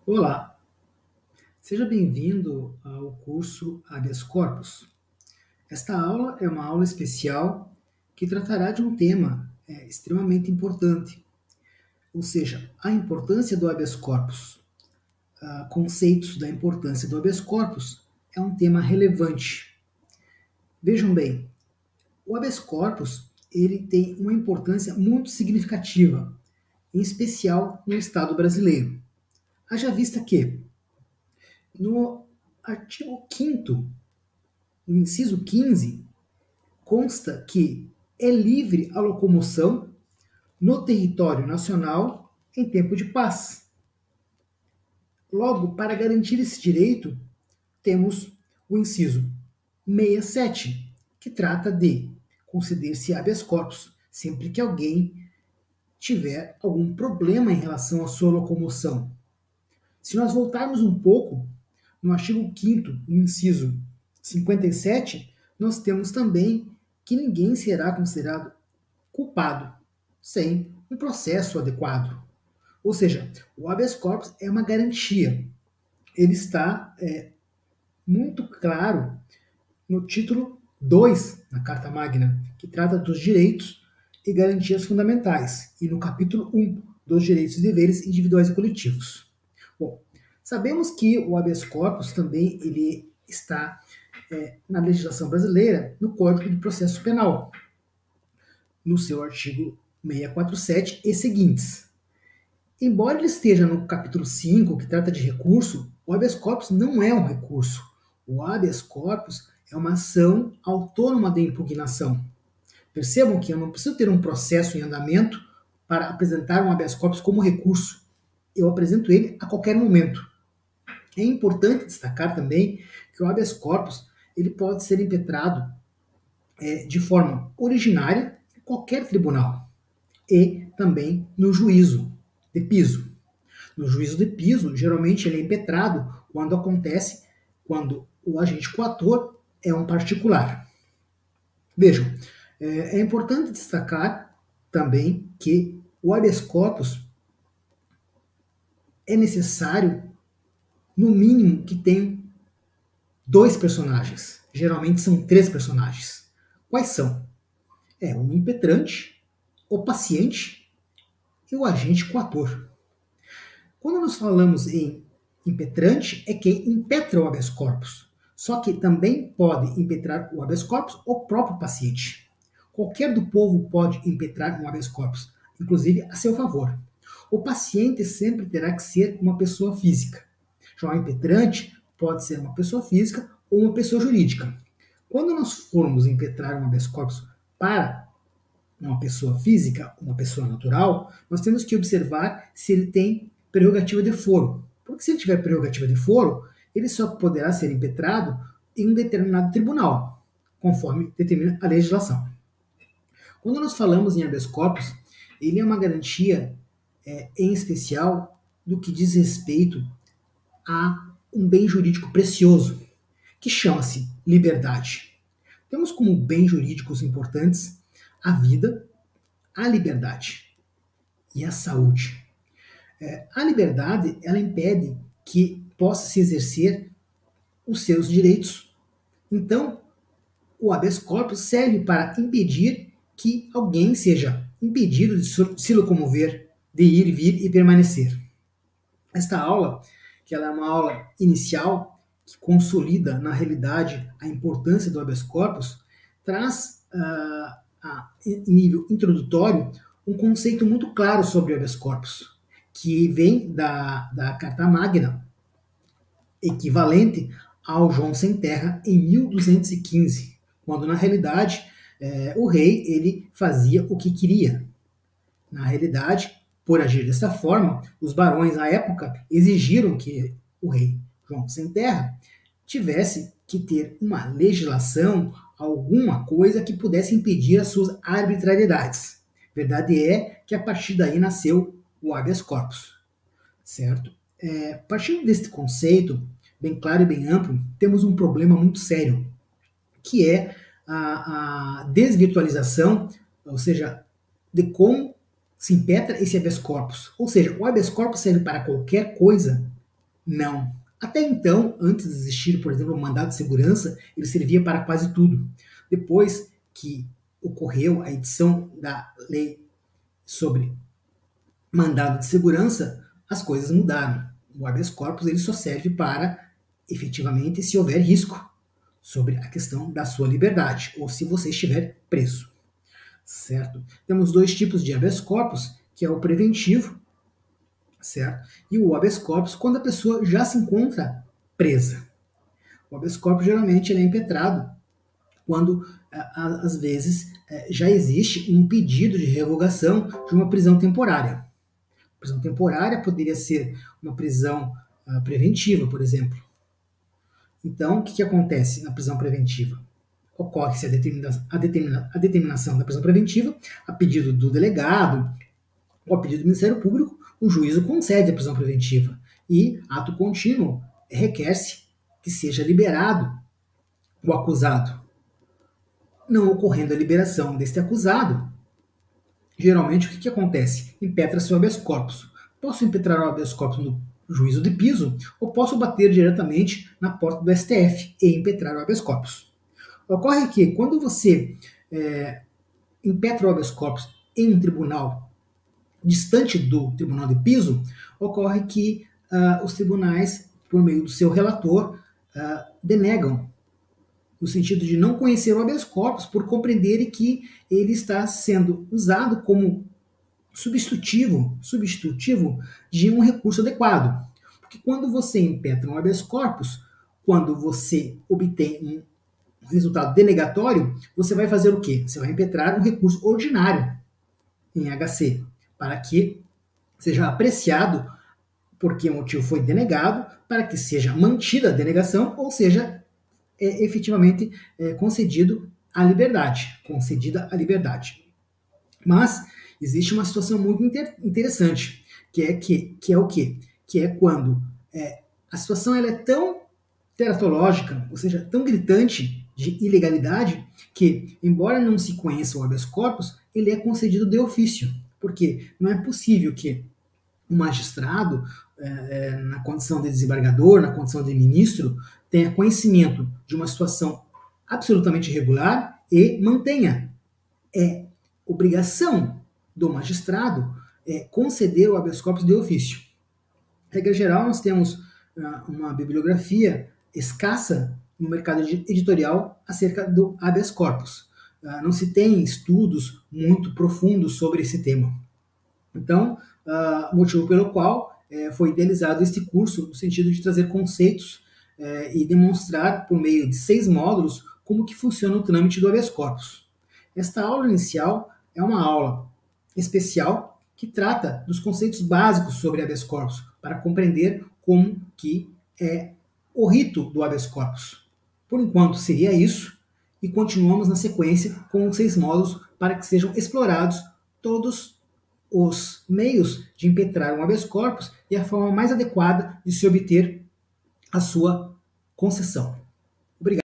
Olá, seja bem-vindo ao curso Habeas Corpus. Esta aula é uma aula especial que tratará de um tema extremamente importante, ou seja, a importância do habeas corpus. Conceitos da importância do habeas corpus é um tema relevante. Vejam bem, o habeas corpus ele tem uma importância muito significativa, em especial no Estado brasileiro. Haja vista que, no artigo 5º, no inciso 15, consta que é livre a locomoção no território nacional em tempo de paz. Logo, para garantir esse direito, temos o inciso 67, que trata de conceder-se habeas corpus sempre que alguém tiver algum problema em relação à sua locomoção. Se nós voltarmos um pouco, no artigo 5º, no inciso 57, nós temos também que ninguém será considerado culpado sem um processo adequado. Ou seja, o habeas corpus é uma garantia. Ele está muito claro no título 2 da Carta Magna, que trata dos direitos e garantias fundamentais, e no capítulo 1 dos direitos e deveres individuais e coletivos. Bom, sabemos que o habeas corpus também ele está na legislação brasileira, no Código de Processo Penal, no seu artigo 647 e seguintes. Embora ele esteja no capítulo 5, que trata de recurso, o habeas corpus não é um recurso. O habeas corpus é uma ação autônoma de impugnação. Percebam que eu não preciso ter um processo em andamento para apresentar um habeas corpus como recurso. Eu apresento ele a qualquer momento. É importante destacar também que o habeas corpus ele pode ser impetrado de forma originária em qualquer tribunal e também no juízo de piso. No juízo de piso, geralmente ele é impetrado quando o agente coator é um particular. Vejam, é importante destacar também que o habeas corpus é necessário, no mínimo, que tenha dois personagens. Geralmente são três personagens. Quais são? O impetrante, o paciente e o agente coator. Quando nós falamos em impetrante, é quem impetra o habeas corpus. Só que também pode impetrar o habeas corpus o próprio paciente. Qualquer do povo pode impetrar um habeas corpus, inclusive a seu favor. O paciente sempre terá que ser uma pessoa física. Já o impetrante pode ser uma pessoa física ou uma pessoa jurídica. Quando nós formos impetrar um habeas corpus para uma pessoa física, uma pessoa natural, nós temos que observar se ele tem prerrogativa de foro. Porque se ele tiver prerrogativa de foro, ele só poderá ser impetrado em um determinado tribunal, conforme determina a legislação. Quando nós falamos em habeas corpus, ele é uma garantia, em especial, do que diz respeito a um bem jurídico precioso, que chama-se liberdade. Temos como bens jurídicos importantes a vida, a liberdade e a saúde. A liberdade, ela impede que possa se exercer os seus direitos. Então, o habeas corpus serve para impedir que alguém seja impedido de se locomover, de ir, vir e permanecer. Esta aula, que ela é uma aula inicial, que consolida, na realidade, a importância do habeas corpus, traz, em nível introdutório, um conceito muito claro sobre o habeas corpus, que vem da Carta Magna, equivalente ao João Sem Terra em 1215, quando na realidade o rei ele fazia o que queria. Na realidade, por agir dessa forma, os barões à época exigiram que o rei João Sem Terra tivesse que ter uma legislação, alguma coisa que pudesse impedir as suas arbitrariedades. Verdade é que a partir daí nasceu o habeas corpus, certo? Partindo deste conceito, bem claro e bem amplo, temos um problema muito sério, que é a desvirtualização, ou seja, de como se impetra esse habeas corpus. Ou seja, o habeas corpus serve para qualquer coisa Não. Até então, antes de existir, por exemplo, o mandado de segurança, ele servia para quase tudo. Depois que ocorreu a edição da lei sobre mandado de segurança, as coisas mudaram. O habeas corpus ele só serve para, efetivamente, se houver risco sobre a questão da sua liberdade, ou se você estiver preso. Certo? Temos dois tipos de habeas corpus, que é o preventivo, certo? E o habeas corpus quando a pessoa já se encontra presa. O habeas corpus geralmente ele é impetrado quando, às vezes, já existe um pedido de revogação de uma prisão temporária. A prisão temporária poderia ser uma prisão preventiva, por exemplo. Então, o que acontece na prisão preventiva? Ocorre-se a determinação da prisão preventiva a pedido do delegado ou a pedido do Ministério Público, o juízo concede a prisão preventiva e, ato contínuo, requer-se que seja liberado o acusado. Não ocorrendo a liberação deste acusado, geralmente o que acontece? Impetra-se o habeas corpus. Posso impetrar o habeas corpus no juízo de piso ou posso bater diretamente na porta do STF e impetrar o habeas corpus. Ocorre que quando você impetra o habeas corpus em um tribunal distante do tribunal de piso, ocorre que os tribunais, por meio do seu relator, denegam, no sentido de não conhecer o habeas corpus, por compreenderem que ele está sendo usado como substitutivo de um recurso adequado. Porque quando você impetra um habeas corpus, quando você obtém um resultado denegatório, você vai fazer o quê? Você vai impetrar um recurso ordinário em HC, para que seja apreciado por que motivo foi denegado, para que seja mantida a denegação, ou seja, efetivamente concedida a liberdade. Mas existe uma situação muito interessante, que é o quê? Que é quando a situação ela é tão teratológica, ou seja, tão gritante de ilegalidade, que, embora não se conheça o habeas corpus, ele é concedido de ofício. Porque não é possível que um magistrado, na condição de desembargador, na condição de ministro, tenha conhecimento de uma situação absolutamente irregular e mantenha. É obrigação do magistrado conceder o habeas corpus de ofício. Regra geral, nós temos uma bibliografia escassa no mercado editorial acerca do habeas corpus. Não se tem estudos muito profundos sobre esse tema. Então, motivo pelo qual foi idealizado este curso, no sentido de trazer conceitos e demonstrar, por meio de 6 módulos, como que funciona o trâmite do habeas corpus. Esta aula inicial é uma aula especial que trata dos conceitos básicos sobre habeas corpus, para compreender como que é o rito do habeas corpus. Por enquanto seria isso, e continuamos na sequência com os 6 módulos para que sejam explorados todos os meios de impetrar um habeas corpus e a forma mais adequada de se obter a sua concessão. Obrigado.